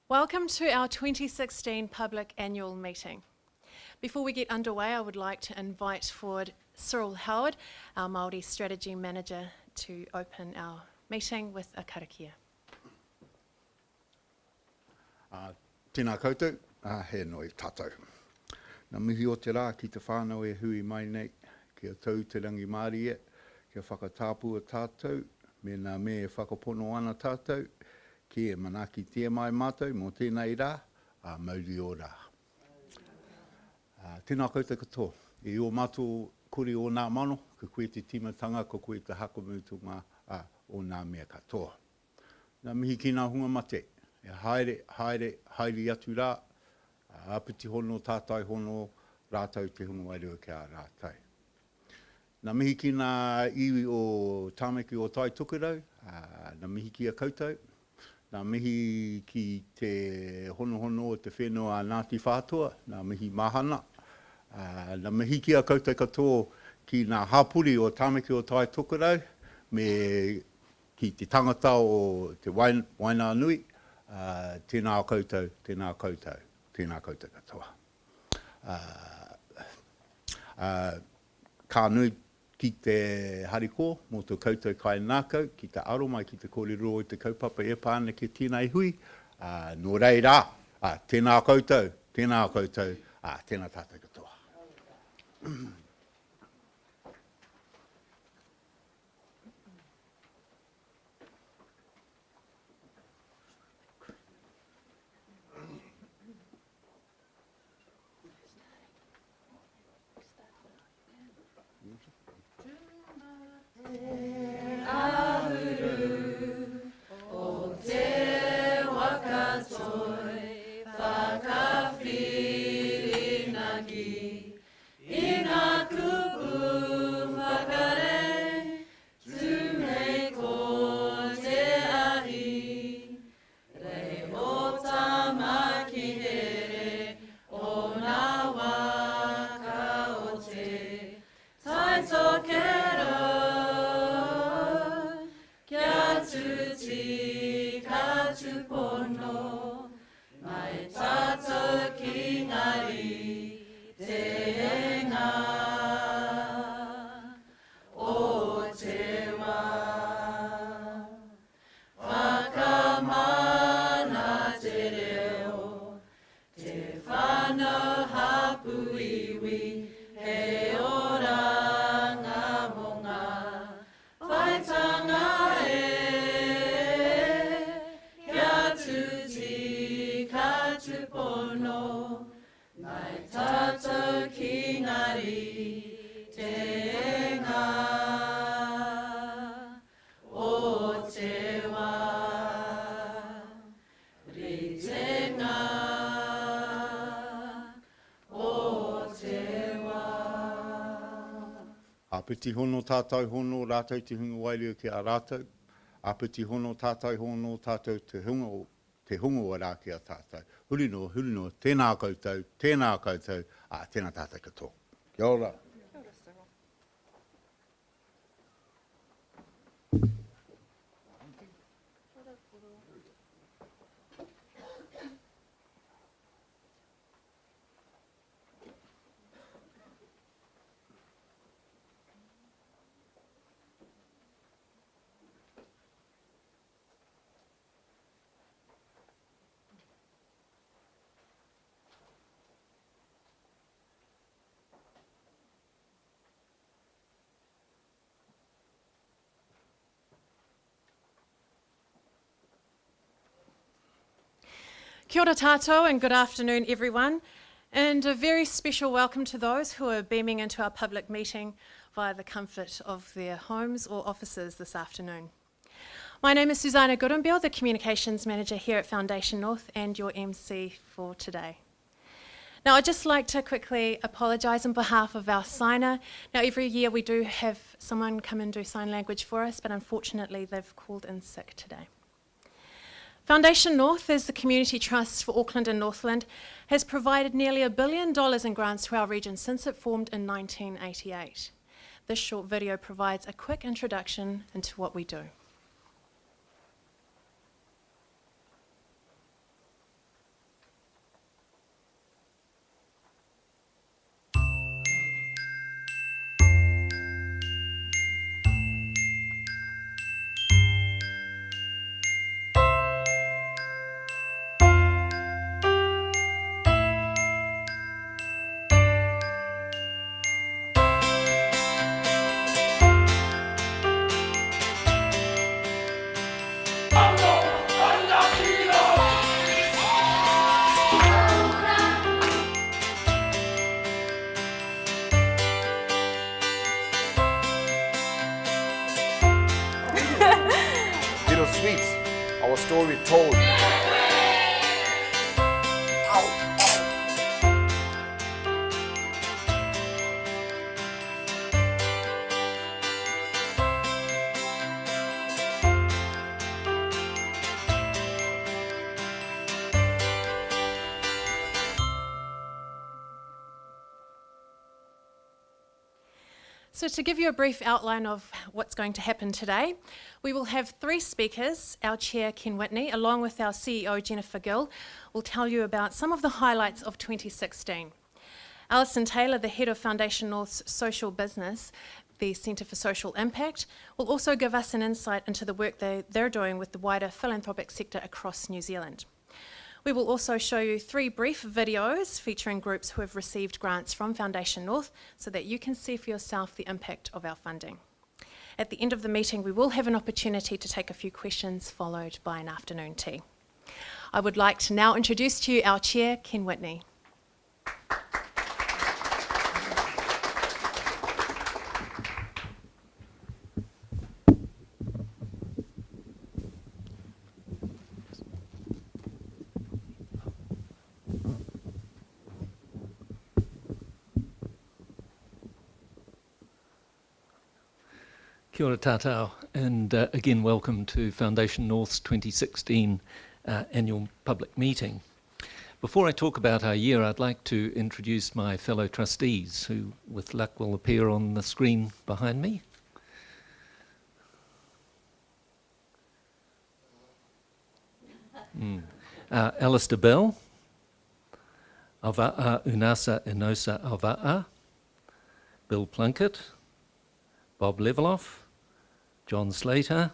Welcome to our 2016 public annual meeting. Before we get underway, I would like to invite forward Cyril Howard, our Māori Strategy Manager, to open our meeting with a karakia. Tēnā koutou, he noi tātou. Nā mihi o te rā ki te whānau e hui mai nei, kia tau te rangi Māori e, kia whakatāpua tātou, me nā me e whakapono ana tātou, ki e manaki tia mai mātou, mō tēnei rā, mauri o rā. Tēnā koutou katoa, e o mātou kuri o nā mano, ka koe te timatanga, ka koe te hakamutunga o nā mea katoa. Nā mihi ki nā hunga mate, e haere atu rā, apiti hono, tātai hono, rātau te hunga wairua kia rātai. Nā mihi ki nā iwi o tāmeki o Tai Tukurau, nā mihi ki a koutou, nā mihi ki te hono o te whenua Ngāti Whātua, nā mihi mahana, nā mihi ki a koutou katoa ki nā hapuri o tāmeki o Tai Tukurau, me ki te tangata o te Wainanui, tēnā koutou katoa. Ka nui ki te hariko, mō tō koutou kai nākau, ki te aro mai ki te kōrero o te kaupapa e pāne ki tēnei hui, nō rei rā, tēnā koutou, tēnā tātou katoa. Apiti hono tātou hono, rātou te hunga wairua ki a rātou. Apiti hono tātou hono, tātou te hunga o rā ki a tātou. Huri no, tēnā koutou, tēnā tātou katoa. Kia ora. Kia ora tātou and good afternoon everyone, and a very special welcome to those who are beaming into our public meeting via the comfort of their homes or offices this afternoon. My name is Susanna Goodenbiel, the Communications Manager here at Foundation North and your MC for today. Now I'd just like to quickly apologise on behalf of our signer. Now every year we do have someone come and do sign language for us, but unfortunately they've called in sick today. Foundation North, as the community trust for Auckland and Northland, has provided nearly $1 billion in grants to our region since it formed in 1988. This short video provides a quick introduction into what we do. sweets, our story told. So to give you a brief outline of what's going to happen today, we will have 3 speakers. Our chair, Ken Whitney, along with our CEO, Jennifer Gill, will tell you about some of the highlights of 2016. Alison Taylor, the head of Foundation North's social business, the Centre for Social Impact, will also give us an insight into the work they're doing with the wider philanthropic sector across New Zealand. We will also show you 3 brief videos featuring groups who have received grants from Foundation North so that you can see for yourself the impact of our funding. At the end of the meeting, we will have an opportunity to take a few questions, followed by an afternoon tea. I would like to now introduce to you our chair, Ken Whitney. Kia ora tātou, and again welcome to Foundation North's 2016 annual public meeting. Before I talk about our year, I'd like to introduce my fellow trustees, who with luck will appear on the screen behind me. Alistair Bell, Awa'a Unasa Inosa Awa'a, Bill Plunkett, Bob Leveloff, John Slater,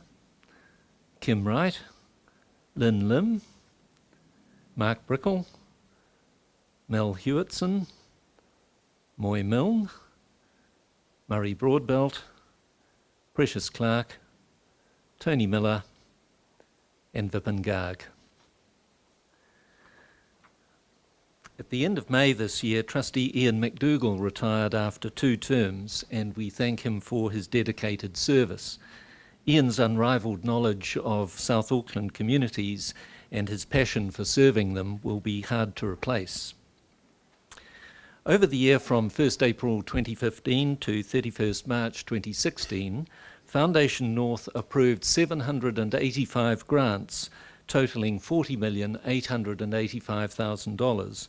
Kim Wright, Lynn Lim, Mark Brickle, Mel Hewitson, Moy Milne, Murray Broadbelt, Precious Clark, Tony Miller, and Vipin Garg. At the end of May this year, Trustee Ian McDougall retired after 2 terms, and we thank him for his dedicated service. Ian's unrivalled knowledge of South Auckland communities and his passion for serving them will be hard to replace. Over the year from 1st April 2015 to 31st March 2016, Foundation North approved 785 grants totalling $40,885,000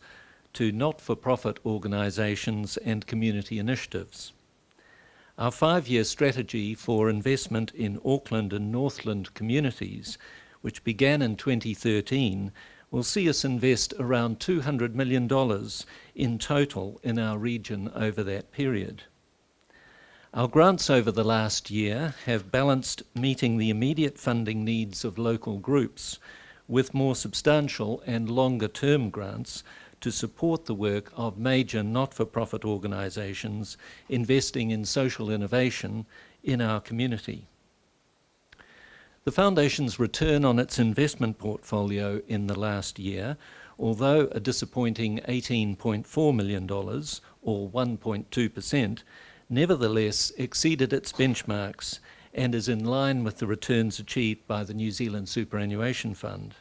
to not-for-profit organisations and community initiatives. Our 5-year strategy for investment in Auckland and Northland communities, which began in 2013, will see us invest around $200 million in total in our region over that period. Our grants over the last year have balanced meeting the immediate funding needs of local groups with more substantial and longer-term grants to support the work of major not-for-profit organisations investing in social innovation in our community. The Foundation's return on its investment portfolio in the last year, although a disappointing $18.4 million, or 1.2%, nevertheless exceeded its benchmarks and is in line with the returns achieved by the New Zealand Superannuation Fund.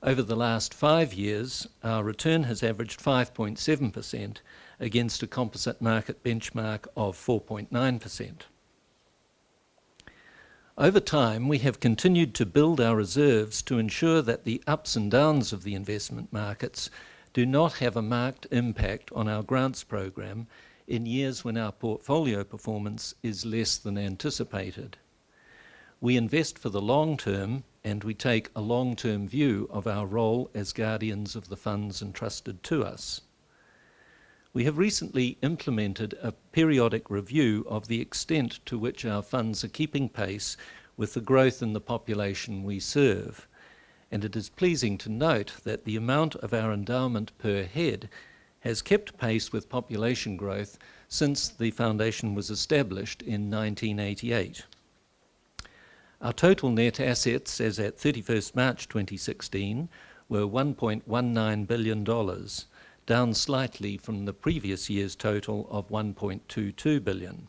Over the last 5 years, our return has averaged 5.7% against a composite market benchmark of 4.9%. Over time, we have continued to build our reserves to ensure that the ups and downs of the investment markets do not have a marked impact on our grants program in years when our portfolio performance is less than anticipated. We invest for the long term, and we take a long-term view of our role as guardians of the funds entrusted to us. We have recently implemented a periodic review of the extent to which our funds are keeping pace with the growth in the population we serve, and it is pleasing to note that the amount of our endowment per head has kept pace with population growth since the Foundation was established in 1988. Our total net assets as at 31st March 2016 were $1.19 billion, down slightly from the previous year's total of $1.22 billion.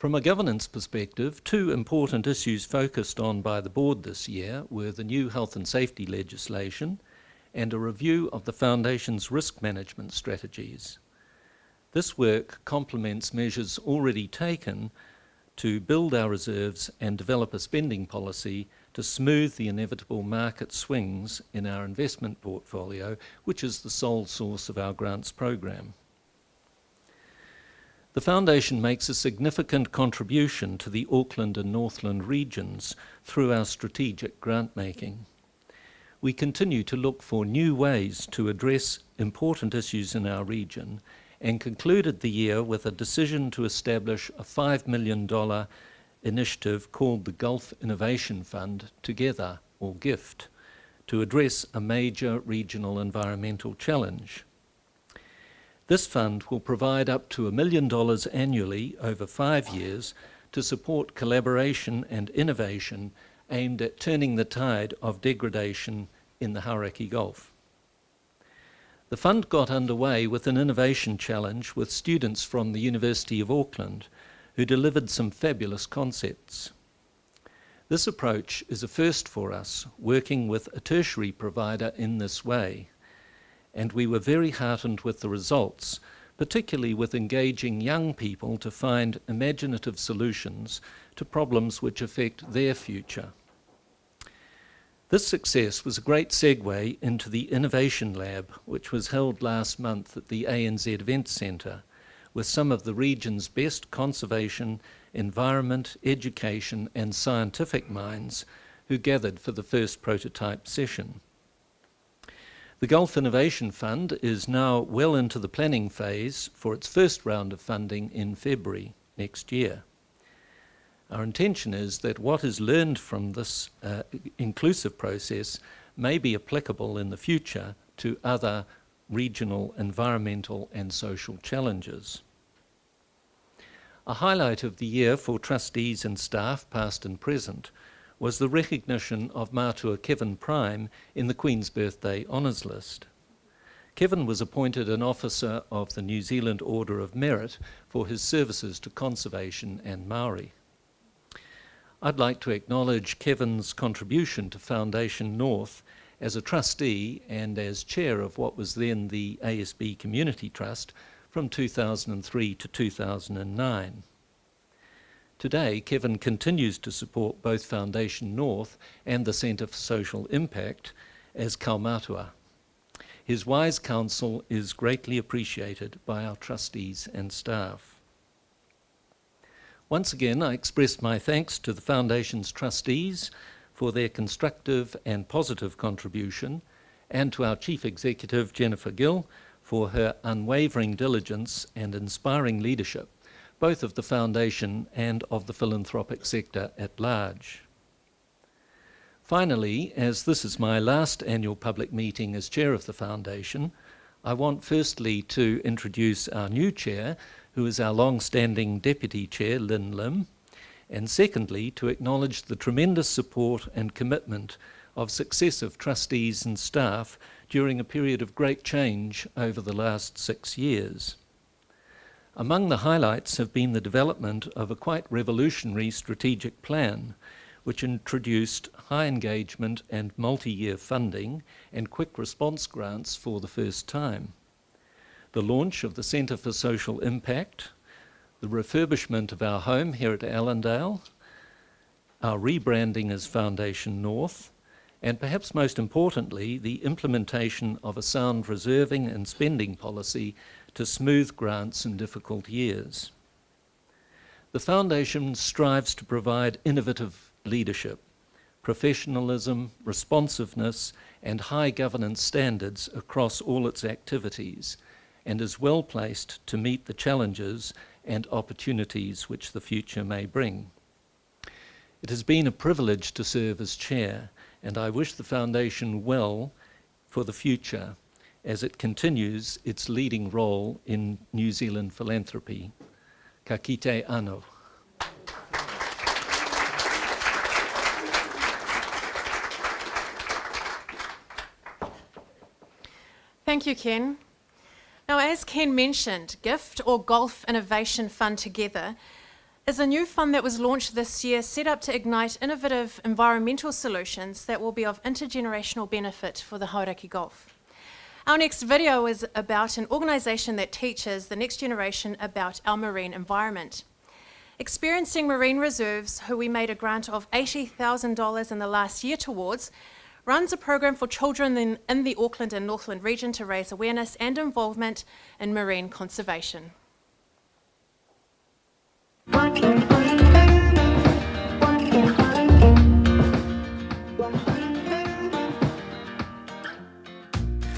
From a governance perspective, two important issues focused on by the board this year were the new health and safety legislation and a review of the Foundation's risk management strategies. This work complements measures already taken to build our reserves and develop a spending policy to smooth the inevitable market swings in our investment portfolio, which is the sole source of our grants program. The Foundation makes a significant contribution to the Auckland and Northland regions through our strategic grant making. We continue to look for new ways to address important issues in our region and concluded the year with a decision to establish a $5 million initiative called the Gulf Innovation Fund Together, or GIFT, to address a major regional environmental challenge. This fund will provide up to $1 million annually over 5 years to support collaboration and innovation aimed at turning the tide of degradation in the Hauraki Gulf. The fund got underway with an innovation challenge with students from the University of Auckland who delivered some fabulous concepts. This approach is a first for us, working with a tertiary provider in this way, and we were very heartened with the results, particularly with engaging young people to find imaginative solutions to problems which affect their future. This success was a great segue into the Innovation Lab, which was held last month at the ANZ Events Centre, with some of the region's best conservation, environment, education and scientific minds who gathered for the first prototype session. The Gulf Innovation Fund is now well into the planning phase for its first round of funding in February next year. Our intention is that what is learned from this inclusive process may be applicable in the future to other regional environmental and social challenges. A highlight of the year for trustees and staff, past and present, was the recognition of Mātua Kevin Prime in the Queen's Birthday Honours List. Kevin was appointed an officer of the New Zealand Order of Merit for his services to conservation and Māori. I'd like to acknowledge Kevin's contribution to Foundation North as a trustee and as chair of what was then the ASB Community Trust from 2003 to 2009. Today, Kevin continues to support both Foundation North and the Centre for Social Impact as Kaumātua. His wise counsel is greatly appreciated by our trustees and staff. Once again, I express my thanks to the Foundation's trustees for their constructive and positive contribution, and to our Chief Executive, Jennifer Gill, for her unwavering diligence and inspiring leadership, both of the Foundation and of the philanthropic sector at large. Finally, as this is my last annual public meeting as Chair of the Foundation, I want firstly to introduce our new Chair, who is our long-standing Deputy Chair, Lynn Lim, and secondly, to acknowledge the tremendous support and commitment of successive trustees and staff during a period of great change over the last 6 years. Among the highlights have been the development of a quite revolutionary strategic plan, which introduced high engagement and multi-year funding and quick response grants for the first time, the launch of the Centre for Social Impact, the refurbishment of our home here at Allendale, our rebranding as Foundation North, and perhaps most importantly, the implementation of a sound reserving and spending policy to smooth grants in difficult years. The Foundation strives to provide innovative leadership, professionalism, responsiveness, and high governance standards across all its activities, and is well placed to meet the challenges and opportunities which the future may bring. It has been a privilege to serve as chair, and I wish the Foundation well for the future as it continues its leading role in New Zealand philanthropy. Ka kite anō. Thank you, Ken. Now, as Ken mentioned, GIFT, or Gulf Innovation Fund Together, is a new fund that was launched this year set up to ignite innovative environmental solutions that will be of intergenerational benefit for the Hauraki Gulf. Our next video is about an organisation that teaches the next generation about our marine environment. Experiencing Marine Reserves, who we made a grant of $80,000 in the last year towards, runs a program for children in the Auckland and Northland region to raise awareness and involvement in marine conservation.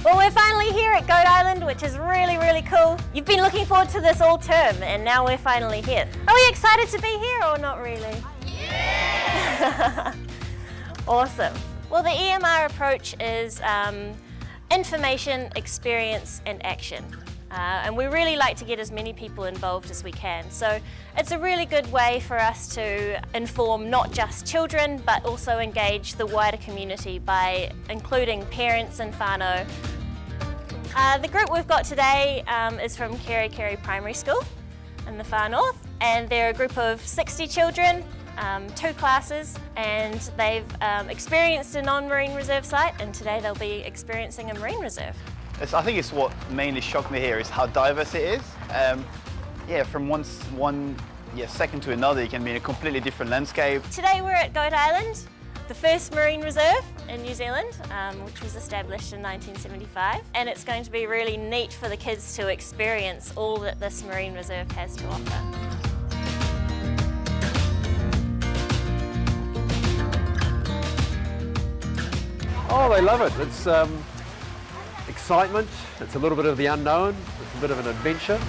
Well, we're finally here at Goat Island, which is really, really cool. You've been looking forward to this all term, and now we're finally here. Are we excited to be here or not really? Yeah! Awesome. Well, the EMR approach is information, experience, and action. And we really like to get as many people involved as we can. So it's a really good way for us to inform not just children, but also engage the wider community by including parents and whānau. The group we've got today is from Kerikeri Primary School in the far north, and they're a group of 60 children, 2 classes, and they've experienced a non-marine reserve site, and today they'll be experiencing a marine reserve. I think it's what mainly shocked me here is how diverse it is. From one second to another, you can be in a completely different landscape. Today we're at Goat Island, the first marine reserve in New Zealand, which was established in 1975. And it's going to be really neat for the kids to experience all that this marine reserve has to offer. Oh, they love it. It's excitement, it's a little bit of the unknown, it's a bit of an adventure.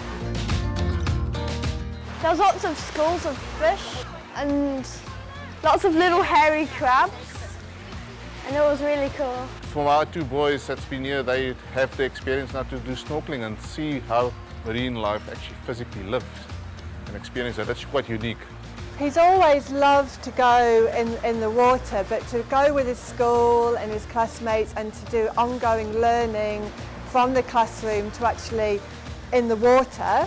There was lots of schools of fish and lots of little hairy crabs, and it was really cool. For our 2 boys that's been here, they have the experience now to do snorkeling and see how marine life actually physically lives and experience that. That's quite unique. He's always loved to go in the water, but to go with his school and his classmates and to do ongoing learning from the classroom to actually in the water,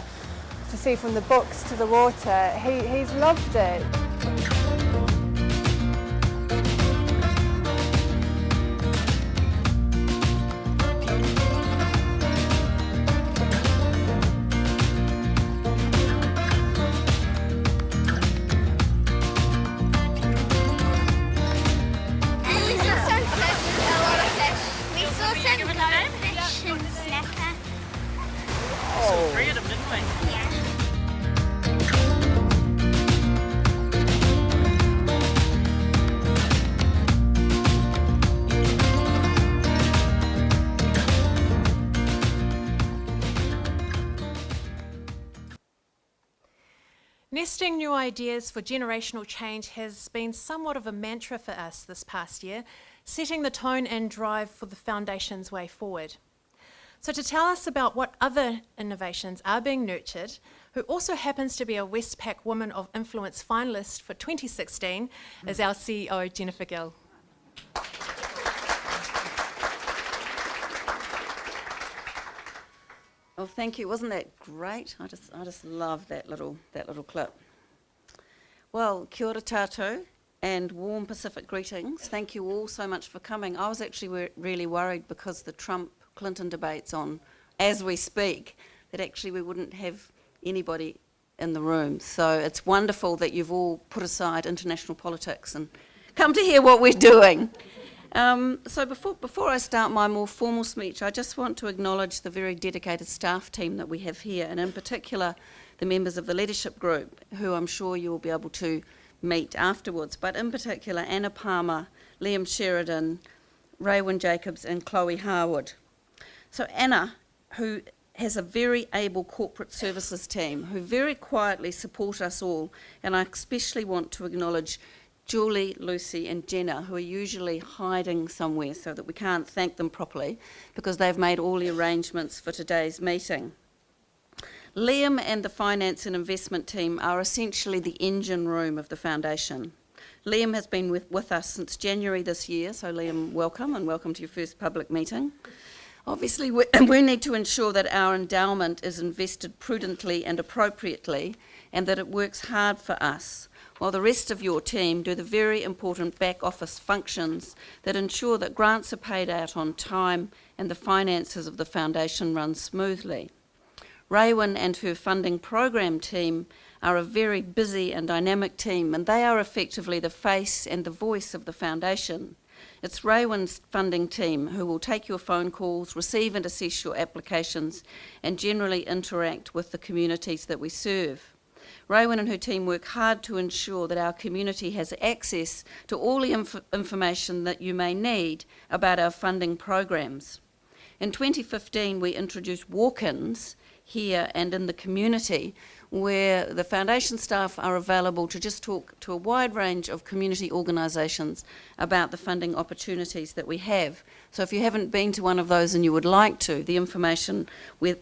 to see from the books to the water, he's loved it. Nesting new ideas for generational change has been somewhat of a mantra for us this past year, setting the tone and drive for the Foundation's way forward. So to tell us about what other innovations are being nurtured, who also happens to be a Westpac Woman of Influence finalist for 2016, is our CEO, Jennifer Gill. Well, thank you. Wasn't that great? I just love that little clip. Well, kia ora tātou and warm Pacific greetings. Thank you all so much for coming. I was actually really worried because the Trump-Clinton debate's on as we speak, that actually we wouldn't have anybody in the room. So it's wonderful that you've all put aside international politics and come to hear what we're doing. So before I start my more formal speech, I just want to acknowledge the very dedicated staff team that we have here, and in particular the members of the leadership group, who I'm sure you'll be able to meet afterwards, but in particular Anna Palmer, Liam Sheridan, Raywin Jacobs and Chloe Harwood. So Anna, who has a very able corporate services team who very quietly support us all, and I especially want to acknowledge Julie, Lucy and Jenna, who are usually hiding somewhere so that we can't thank them properly because they've made all the arrangements for today's meeting. Liam and the finance and investment team are essentially the engine room of the Foundation. Liam has been with us since January this year, so Liam, welcome, and welcome to your first public meeting. Obviously, we need to ensure that our endowment is invested prudently and appropriately, and that it works hard for us, while the rest of your team do the very important back office functions that ensure that grants are paid out on time and the finances of the foundation run smoothly. Raewyn and her funding program team are a very busy and dynamic team, and they are effectively the face and the voice of the foundation. It's Raewyn's funding team who will take your phone calls, receive and assess your applications, and generally interact with the communities that we serve. Raewyn and her team work hard to ensure that our community has access to all the information that you may need about our funding programs. In 2015, we introduced walk-ins here and in the community, where the foundation staff are available to just talk to a wide range of community organisations about the funding opportunities that we have. So if you haven't been to one of those and you would like to, the information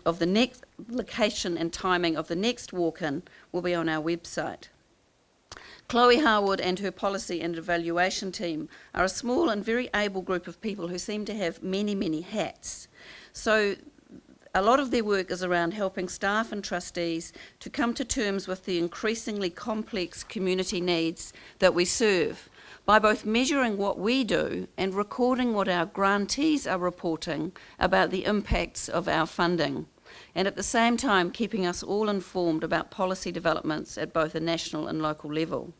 of the next location and timing of the next walk-in will be on our website. Chloe Harwood and her policy and evaluation team are a small and very able group of people who seem to have many, many hats. So a lot of their work is around helping staff and trustees to come to terms with the increasingly complex community needs that we serve by both measuring what we do and recording what our grantees are reporting about the impacts of our funding, and at the same time keeping us all informed about policy developments at both a national and local level.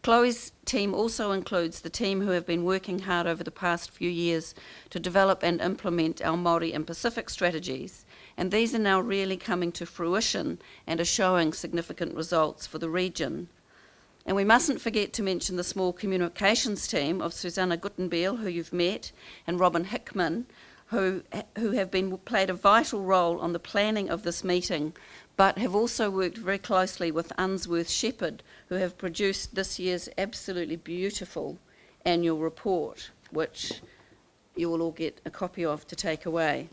Chloe's team also includes the team who have been working hard over the past few years to develop and implement our Māori and Pacific strategies, and these are now really coming to fruition and are showing significant results for the region. And we mustn't forget to mention the small communications team of Susanna Guttenbeil, who you've met, and Robin Hickman, who have played a vital role on the planning of this meeting, but have also worked very closely with Unsworth Shepherd, who have produced this year's absolutely beautiful annual report, which you will all get a copy of to take away.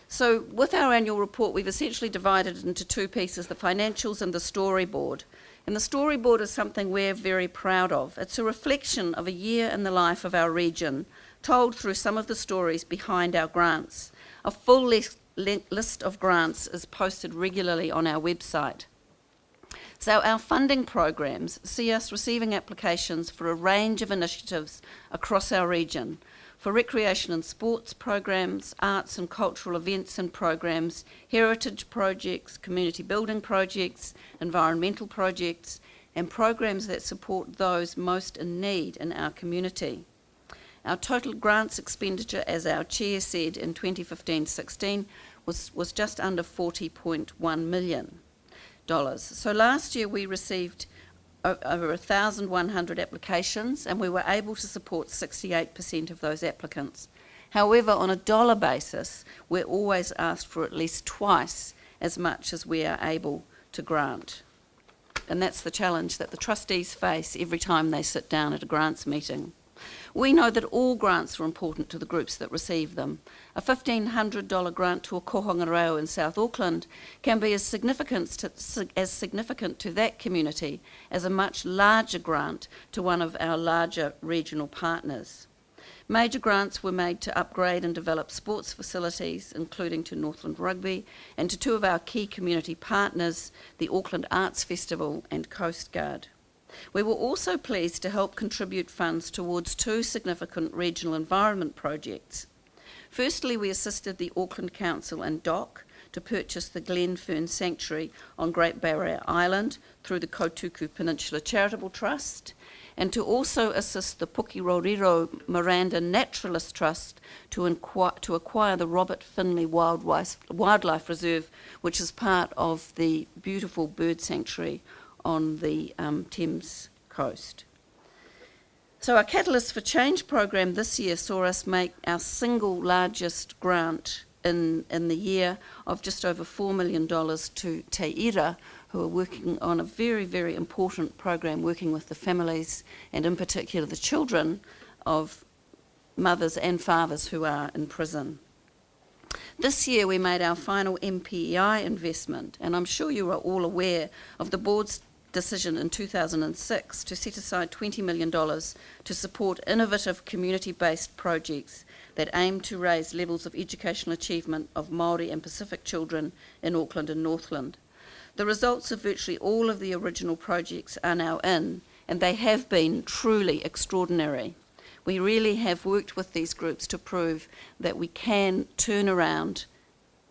So with our annual report, we've essentially divided it into two pieces, the financials and the storyboard. And the storyboard is something we're very proud of. It's a reflection of a year in the life of our region, told through some of the stories behind our grants. A full list of grants is posted regularly on our website. So our funding programs see us receiving applications for a range of initiatives across our region, for recreation and sports programs, arts and cultural events and programs, heritage projects, community building projects, environmental projects, and programs that support those most in need in our community. Our total grants expenditure, as our chair said, in 2015-16 was just under $40.1 million. So last year we received over 1,100 applications, and we were able to support 68% of those applicants. However, on a dollar basis, we're always asked for at least twice as much as we are able to grant. And that's the challenge that the trustees face every time they sit down at a grants meeting. We know that all grants are important to the groups that receive them. A $1,500 grant to a kohanga reo in South Auckland can be as significant to that community as a much larger grant to one of our larger regional partners. Major grants were made to upgrade and develop sports facilities, including to Northland Rugby, and to two of our key community partners, the Auckland Arts Festival and Coast Guard. We were also pleased to help contribute funds towards two significant regional environment projects. Firstly, we assisted the Auckland Council and DOC to purchase the Glenfern Sanctuary on Great Barrier Island through the Kotuku Peninsula Charitable Trust, and to also assist the Pukiroriro Miranda Naturalist Trust to acquire the Robert Finlay Wildlife Reserve, which is part of the beautiful bird sanctuary on the Thames coast. So our Catalyst for Change program this year saw us make our single largest grant in the year of just over $4 million to Te Ira, who are working on a very, very important program working with the families and in particular the children of mothers and fathers who are in prison. This year we made our final MPEI investment, and I'm sure you are all aware of the board's decision in 2006 to set aside $20 million to support innovative community-based projects that aim to raise levels of educational achievement of Māori and Pacific children in Auckland and Northland. The results of virtually all of the original projects are now in, and they have been truly extraordinary. We really have worked with these groups to prove that we can turn around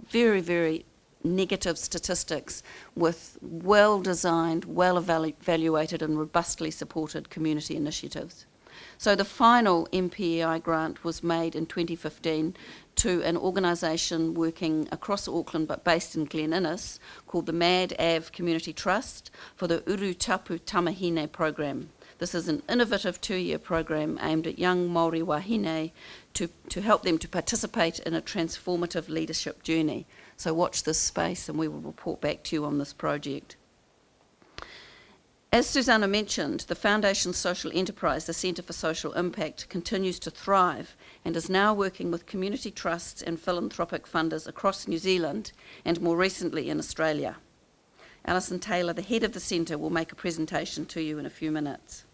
very, very negative statistics with well-designed, well-evaluated and robustly supported community initiatives. So the final MPEI grant was made in 2015 to an organisation working across Auckland but based in Glen Innes called the Mad Ave Community Trust for the Urutapu Tamahine program. This is an innovative 2-year program aimed at young Māori wahine to help them to participate in a transformative leadership journey. So watch this space and we will report back to you on this project. As Susanna mentioned, the Foundation's social enterprise, the Centre for Social Impact, continues to thrive and is now working with community trusts and philanthropic funders across New Zealand and more recently in Australia. Alison Taylor, the head of the centre, will make a presentation to you in a few minutes.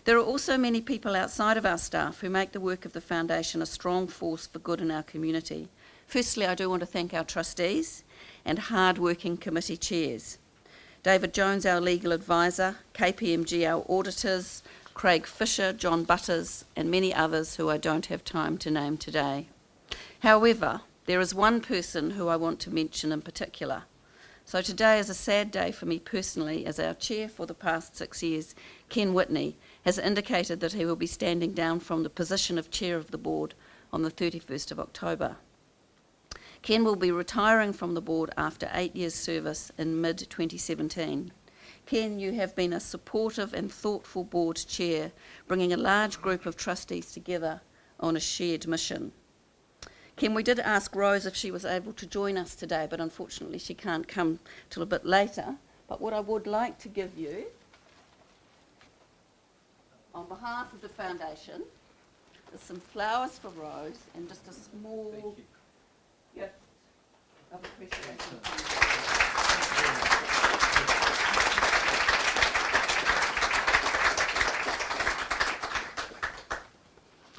There are also many people outside of our staff who make the work of the Foundation a strong force for good in our community. Firstly, I do want to thank our trustees and hard-working committee chairs. David Jones, our legal advisor, KPMG, our auditors, Craig Fisher, John Butters, and many others who I don't have time to name today. However, there is one person who I want to mention in particular. So today is a sad day for me personally, as our chair for the past 6 years, Ken Whitney, has indicated that he will be standing down from the position of chair of the board on the 31st of October. Ken will be retiring from the board after 8 years' service in mid-2017. Ken, you have been a supportive and thoughtful board chair, bringing a large group of trustees together on a shared mission. Ken, we did ask Rose if she was able to join us today, but unfortunately she can't come till a bit later. But what I would like to give you, on behalf of the Foundation, is some flowers for Rose and just a small gift of appreciation.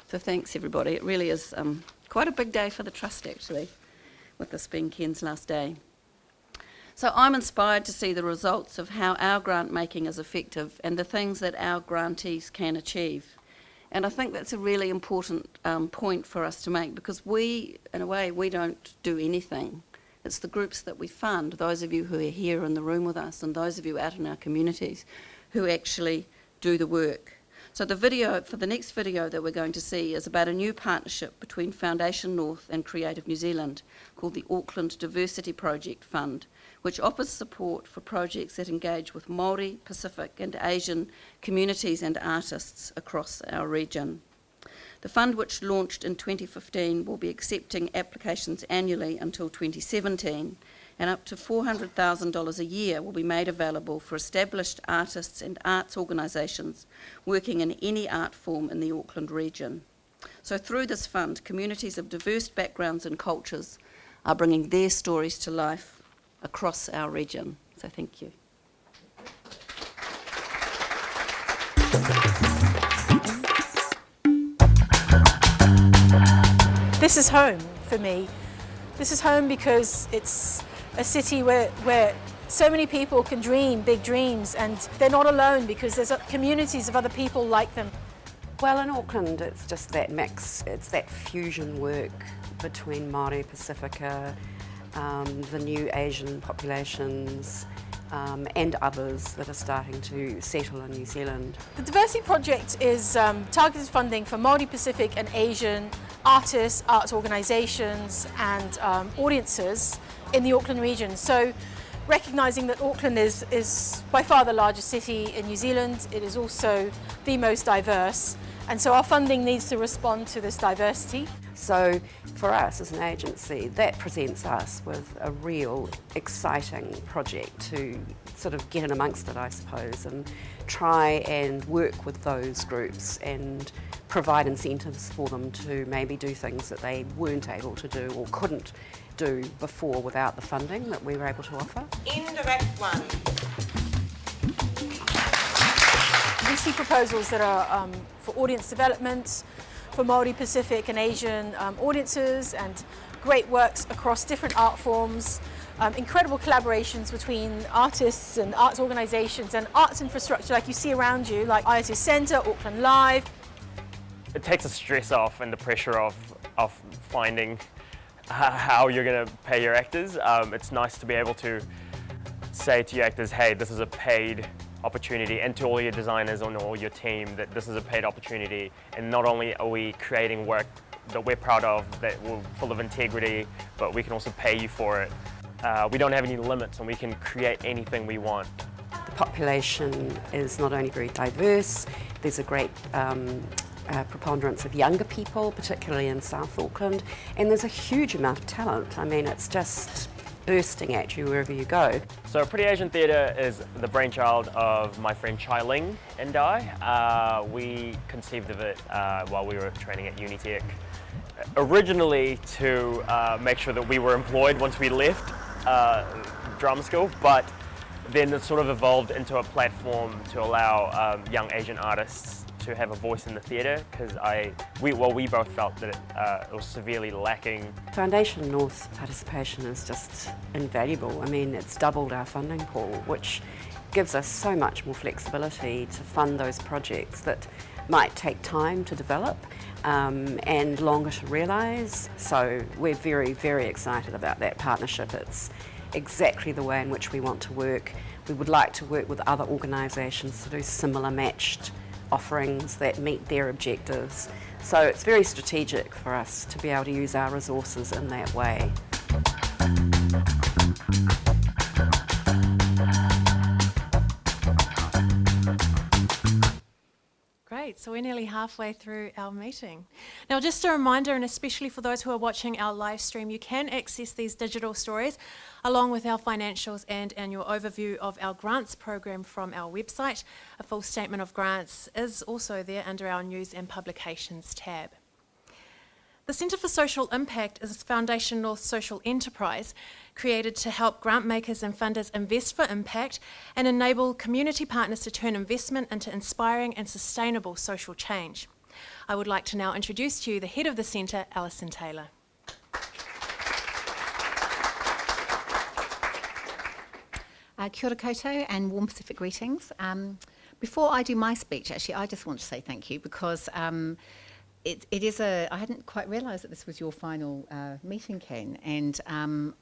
So thanks everybody. It really is quite a big day for the Trust actually, with this being Ken's last day. So I'm inspired to see the results of how our grant making is effective and the things that our grantees can achieve. And I think that's a really important point for us to make, because we, in a way, we don't do anything. It's the groups that we fund, those of you who are here in the room with us and those of you out in our communities who actually do the work. So the video, for the next video that we're going to see, is about a new partnership between Foundation North and Creative New Zealand called the Auckland Diversity Project Fund, which offers support for projects that engage with Māori, Pacific and Asian communities and artists across our region. The fund, which launched in 2015, will be accepting applications annually until 2017, and up to $400,000 a year will be made available for established artists and arts organisations working in any art form in the Auckland region. So through this fund, communities of diverse backgrounds and cultures are bringing their stories to life across our region. So thank you. This is home for me. This is home because it's a city where so many people can dream big dreams, and they're not alone because there's communities of other people like them. Well, in Auckland, it's just that mix. It's that fusion work between Māori, Pacifica, the new Asian populations, and others that are starting to settle in New Zealand. The Diversity Project is targeted funding for Māori, Pacific and Asian artists, arts organisations and audiences in the Auckland region. So recognising that Auckland is by far the largest city in New Zealand, it is also the most diverse, and so our funding needs to respond to this diversity. So for us as an agency, that presents us with a real exciting project to sort of get in amongst it, I suppose, and try and work with those groups and provide incentives for them to maybe do things that they weren't able to do or couldn't do before without the funding that we were able to offer. End of Act 1. We see proposals that are for audience development, for Māori, Pacific and Asian audiences, and great works across different art forms, incredible collaborations between artists and arts organisations and arts infrastructure like you see around you, like IOTS Centre, Auckland Live. It takes the stress off and the pressure of finding how you're going to pay your actors. It's nice to be able to say to your actors, hey, this is a paid opportunity, and to all your designers and all your team that this is a paid opportunity, and not only are we creating work that we're proud of, that we're full of integrity, but we can also pay you for it. We don't have any limits and we can create anything we want. The population is not only very diverse, there's a great preponderance of younger people, particularly in South Auckland, and there's a huge amount of talent. I mean, it's just bursting at you wherever you go. So Pretty Asian Theatre is the brainchild of my friend Chai Ling and I. We conceived of it while we were training at Unitec, originally to make sure that we were employed once we left drama school, but then it sort of evolved into a platform to allow young Asian artists to have a voice in the theatre, because we both felt that it was severely lacking. Foundation North's participation is just invaluable. I mean, it's doubled our funding pool, which gives us so much more flexibility to fund those projects that might take time to develop and longer to realise. So we're very, very excited about that partnership. It's exactly the way in which we want to work. We would like to work with other organisations to do similar matched offerings that meet their objectives. So it's very strategic for us to be able to use our resources in that way. Great, so we're nearly halfway through our meeting. Now, just a reminder, and especially for those who are watching our live stream, you can access these digital stories along with our financials and annual overview of our grants program from our website. A full statement of grants is also there under our News and Publications tab. The Centre for Social Impact is Foundation North's social enterprise created to help grant makers and funders invest for impact and enable community partners to turn investment into inspiring and sustainable social change. I would like to now introduce to you the head of the centre, Alison Taylor. Kia ora koutou and warm Pacific greetings. Before I do my speech, actually, I just want to say thank you because it is I hadn't quite realised that this was your final meeting, Ken, and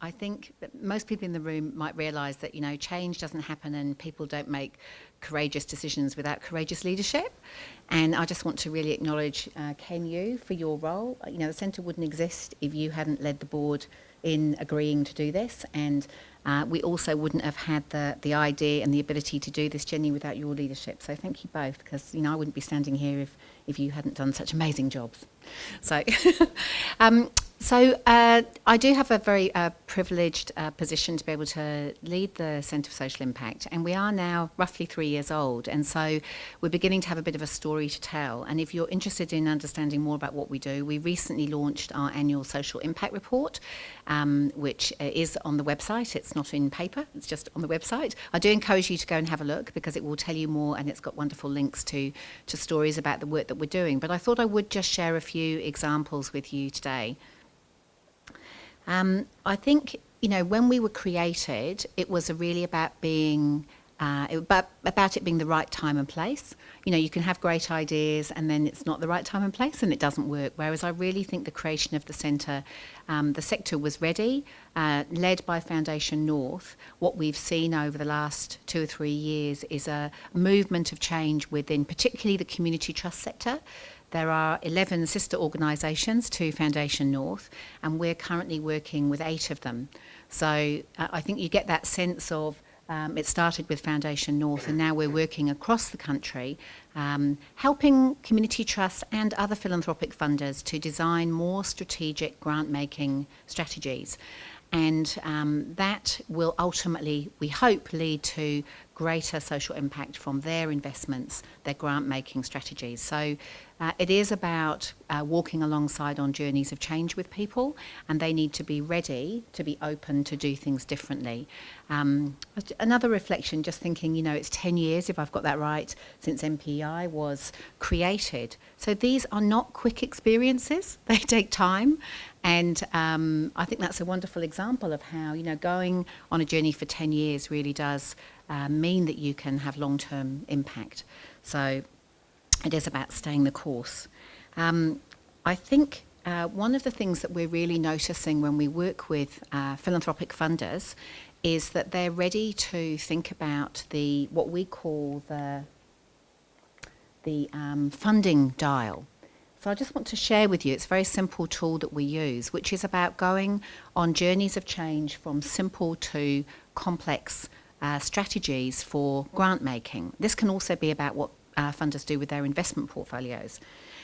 I think that most people in the room might realise that, you know, change doesn't happen and people don't make courageous decisions without courageous leadership. And I just want to really acknowledge Ken, you for your role. You know, the centre wouldn't exist if you hadn't led the board in agreeing to do this, and we also wouldn't have had the idea and the ability to do this, Jenny, without your leadership. So thank you both, because, you know, I wouldn't be standing here if you hadn't done such amazing jobs. So, I do have a very privileged position to be able to lead the Centre for Social Impact, and we are now roughly 3 years old, and so we're beginning to have a bit of a story to tell. And if you're interested in understanding more about what we do, we recently launched our annual social impact report, which is on the website. It's not in paper, it's just on the website. I do encourage you to go and have a look, because it will tell you more, and it's got wonderful links to stories about the work that we're doing. But I thought I would just share a few examples with you today. I think, you know, when we were created, it was really about being about it being the right time and place. You know, you can have great ideas and then it's not the right time and place and it doesn't work. Whereas I really think the creation of the centre, the sector was ready, led by Foundation North. What we've seen over the last 2 or 3 years is a movement of change within particularly the community trust sector. There are 11 sister organisations to Foundation North, and we're currently working with 8 of them. So I think you get that sense of it started with Foundation North, and now we're working across the country, helping community trusts and other philanthropic funders to design more strategic grant-making strategies. And that will ultimately, we hope, lead to greater social impact from their investments, their grant-making strategies. So it is about walking alongside on journeys of change with people, and they need to be ready to be open to do things differently. Another reflection, just thinking, you know, it's 10 years, if I've got that right, since MPEI was created. So these are not quick experiences, they take time. And I think that's a wonderful example of how, you know, going on a journey for 10 years really does mean that you can have long-term impact. So it is about staying the course. I think one of the things that we're really noticing when we work with philanthropic funders is that they're ready to think about what we call the funding dial. So I just want to share with you, it's a very simple tool that we use, which is about going on journeys of change from simple to complex strategies for grant making. This can also be about what funders do with their investment portfolios.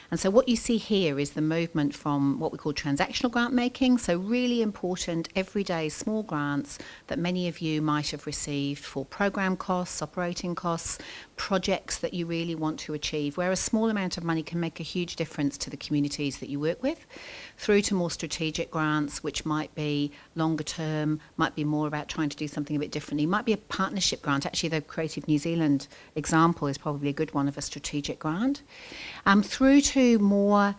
And so what you see here is the movement from what we call transactional grant making, so really important everyday small grants that many of you might have received for program costs, operating costs, projects that you really want to achieve, where a small amount of money can make a huge difference to the communities that you work with, through to more strategic grants, which might be longer term, might be more about trying to do something a bit differently, might be a partnership grant. Actually, the Creative New Zealand example is probably a good one of a strategic grant, through to more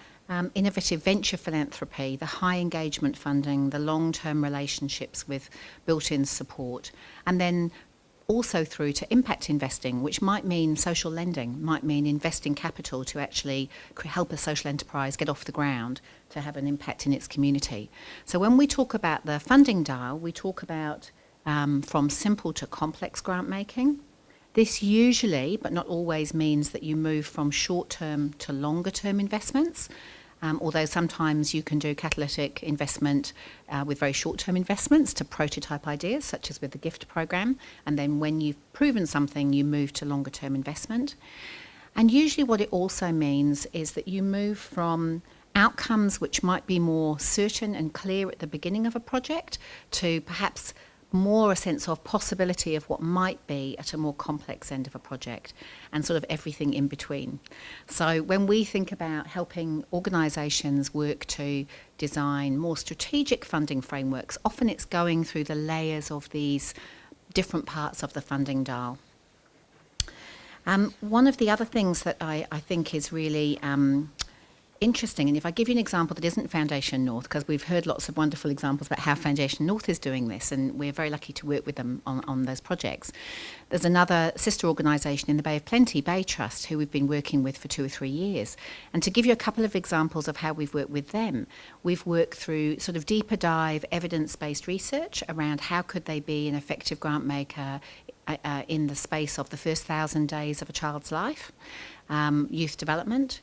innovative venture philanthropy, the high engagement funding, the long-term relationships with built-in support, and then also through to impact investing, which might mean social lending, might mean investing capital to actually help a social enterprise get off the ground to have an impact in its community. So when we talk about the funding dial, we talk about from simple to complex grant making. This usually, but not always, means that you move from short-term to longer-term investments, although sometimes you can do catalytic investment with very short-term investments to prototype ideas, such as with the GIFT program, and then when you've proven something, you move to longer-term investment. And usually what it also means is that you move from outcomes which might be more certain and clear at the beginning of a project to perhaps more a sense of possibility of what might be at a more complex end of a project, and sort of everything in between. So when we think about helping organisations work to design more strategic funding frameworks, often it's going through the layers of these different parts of the funding dial. One of the other things that I think is really interesting, and if I give you an example that isn't Foundation North, because we've heard lots of wonderful examples about how Foundation North is doing this, and we're very lucky to work with them on those projects. There's another sister organisation in the Bay of Plenty, Bay Trust, who we've been working with for 2 or 3 years. And to give you a couple of examples of how we've worked with them, we've worked through sort of deeper dive evidence-based research around how could they be an effective grant maker in the space of the first 1,000 days of a child's life, youth development,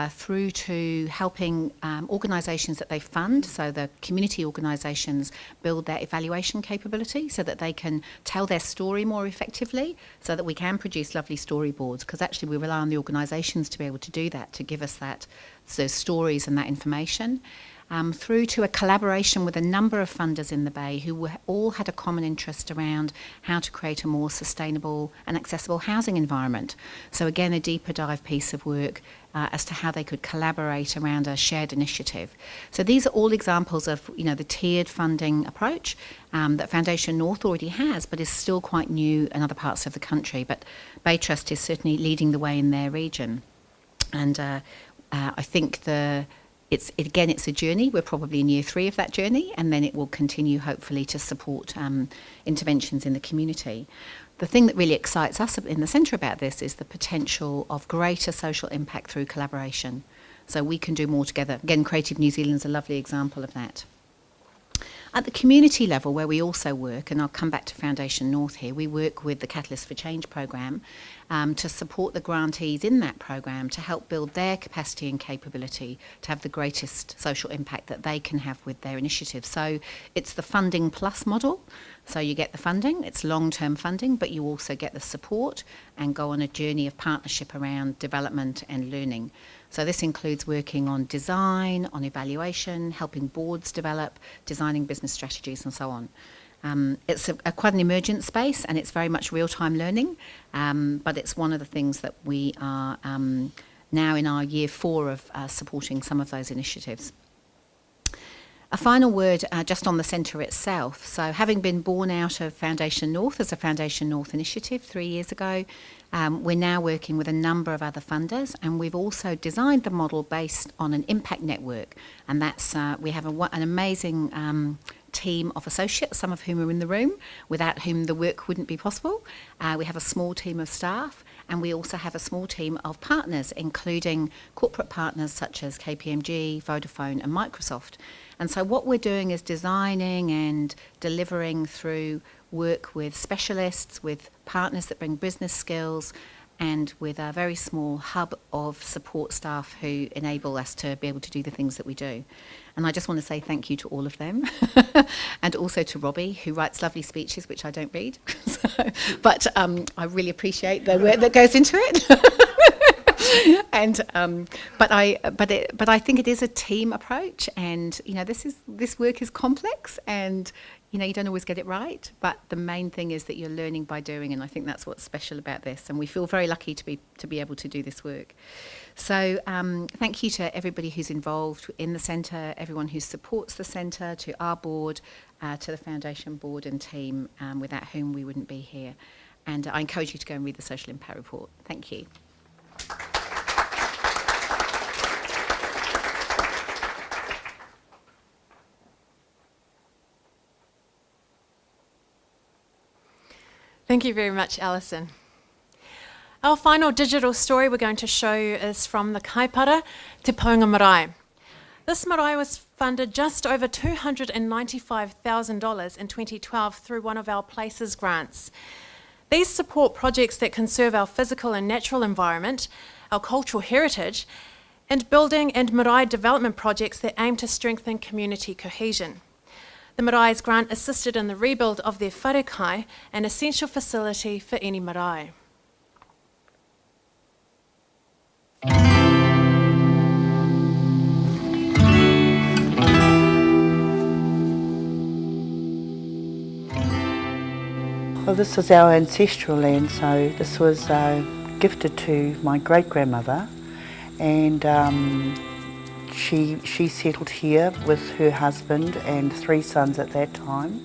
through to helping organisations that they fund, so the community organisations build their evaluation capability so that they can tell their story more effectively, so that we can produce lovely storyboards, because actually we rely on the organisations to be able to do that, to give us those stories and that information. Through to a collaboration with a number of funders in the Bay who all had a common interest around how to create a more sustainable and accessible housing environment. So again, a deeper dive piece of work as to how they could collaborate around a shared initiative. So these are all examples of, you know, the tiered funding approach that Foundation North already has, but is still quite new in other parts of the country. But Bay Trust is certainly leading the way in their region. And I think it's a journey. We're probably in year 3 of that journey, and then it will continue hopefully to support interventions in the community. The thing that really excites us in the centre about this is the potential of greater social impact through collaboration. So we can do more together. Again, Creative New Zealand is a lovely example of that. At the community level, where we also work, and I'll come back to Foundation North here, we work with the Catalyst for Change programme to support the grantees in that programme to help build their capacity and capability to have the greatest social impact that they can have with their initiatives. So it's the funding plus model. So you get the funding, it's long-term funding, but you also get the support and go on a journey of partnership around development and learning. So this includes working on design, on evaluation, helping boards develop, designing business strategies and so on. It's quite an emergent space, and it's very much real-time learning, but it's one of the things that we are now in our year 4 of supporting some of those initiatives. A final word just on the centre itself. So having been born out of Foundation North as a Foundation North initiative 3 years ago, we're now working with a number of other funders, and we've also designed the model based on an impact network, and that's we have an amazing team of associates, some of whom are in the room, without whom the work wouldn't be possible. We have a small team of staff, and we also have a small team of partners, including corporate partners such as KPMG, Vodafone and Microsoft. And so what we're doing is designing and delivering through work with specialists, with partners that bring business skills, and with a very small hub of support staff who enable us to be able to do the things that we do. And I just want to say thank you to all of them, and also to Robbie, who writes lovely speeches, which I don't read. But I really appreciate the work that goes into it. And but I think it is a team approach, and this work is complex, and you don't always get it right, but the main thing is that you're learning by doing, and I think that's what's special about this, and we feel very lucky to be able to do this work. So thank you to everybody who's involved in the centre, everyone who supports the centre, to our board, to the Foundation board and team, without whom we wouldn't be here. And I encourage you to go and read the Social Impact Report. Thank you. Thank you very much, Alison. Our final digital story we're going to show you is from the Kaipara Te Paunga Marae. This marae was funded just over $295,000 in 2012 through one of our Places grants. These support projects that conserve our physical and natural environment, our cultural heritage, and building and marae development projects that aim to strengthen community cohesion. The Marae's grant assisted in the rebuild of their wharekai, an essential facility for any marae. Well, this is our ancestral land, so this was gifted to my great-grandmother, and She settled here with her husband and 3 sons at that time.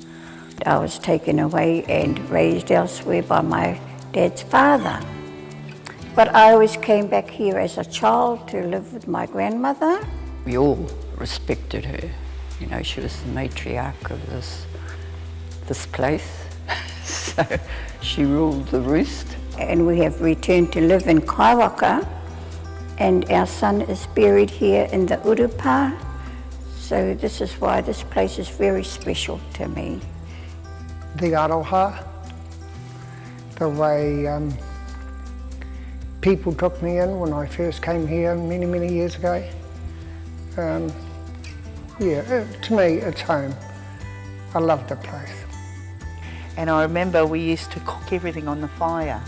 I was taken away and raised elsewhere by my dad's father. But I always came back here as a child to live with my grandmother. We all respected her. She was the matriarch of this place. So she ruled the roost. And we have returned to live in Kaiwaka. And our son is buried here in the Urupa. So this is why this place is very special to me. The aroha, the way people took me in when I first came here many, many years ago. To me, it's home. I love the place. And I remember we used to cook everything on the fire,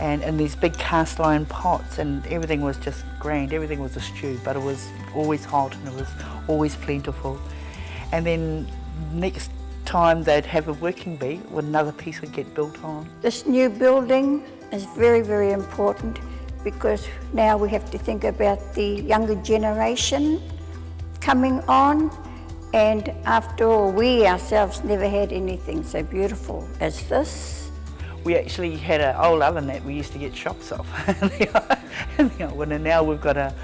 and in these big cast iron pots, and everything was just grand. Everything was a stew, but it was always hot and it was always plentiful. And then next time they'd have a working bee, another piece would get built on. This new building is very, very important, because now we have to think about the younger generation coming on, and after all, we ourselves never had anything so beautiful as this. We actually had an old oven that we used to get shocks off in the oven, and now we've got a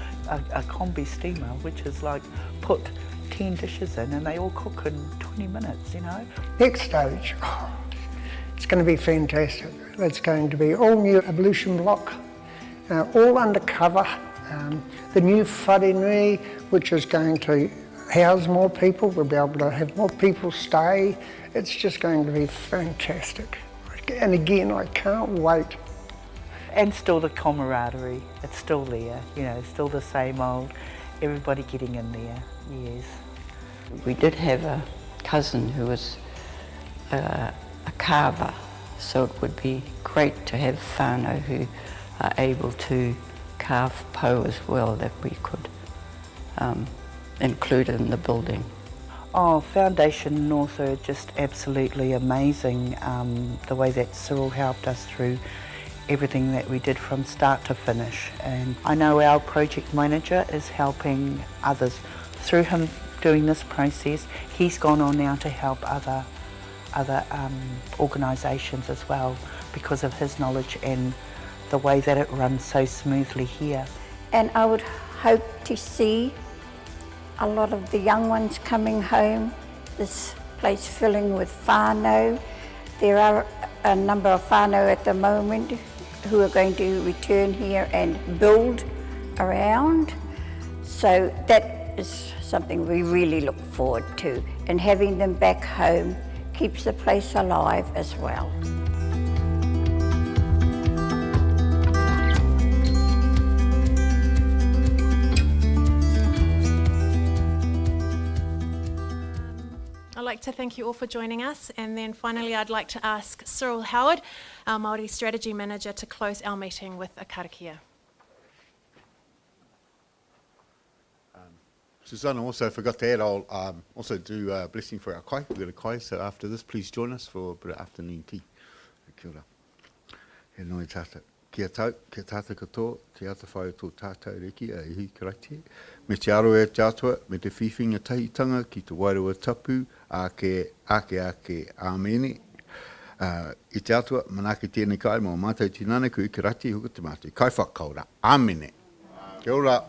combi steamer, which is like put 10 dishes in and they all cook in 20 minutes, Next stage, it's going to be fantastic. It's going to be all new ablution block, all undercover. The new wharenui, which is going to house more people. We'll be able to have more people stay. It's just going to be fantastic. And again, I can't wait. And still the camaraderie, it's still there, still the same old, everybody getting in there, yes. We did have a cousin who was a carver, so it would be great to have whānau who are able to carve po as well, that we could include in the building. Oh, Foundation North are just absolutely amazing. The way that Cyril helped us through everything that we did from start to finish. And I know our project manager is helping others. Through him doing this process, he's gone on now to help other organisations as well because of his knowledge and the way that it runs so smoothly here. And I would hope to see a lot of the young ones coming home, this place filling with whānau. There are a number of whānau at the moment who are going to return here and build around. So that is something we really look forward to. And having them back home keeps the place alive as well. I'd like to thank you all for joining us, and then finally I'd like to ask Cyril Howard, our Māori Strategy Manager, to close our meeting with a karakia. Susanna also forgot to add, I'll also do a blessing for our kai. We've got a kai, so after this, please join us for a bit of afternoon tea. Kia ora. He noi tata. Kia tata katoa, te ata whai tō tātou reki a ihi karaite. Me te aro e tātua, me te whiwhinga tahitanga ki te wairua tapu, ake āmene. I te atua, manake tēnei kai, mō mātou tinana, kui karaite, huka te mātou. Kai whakaura, āmene. Kia ora.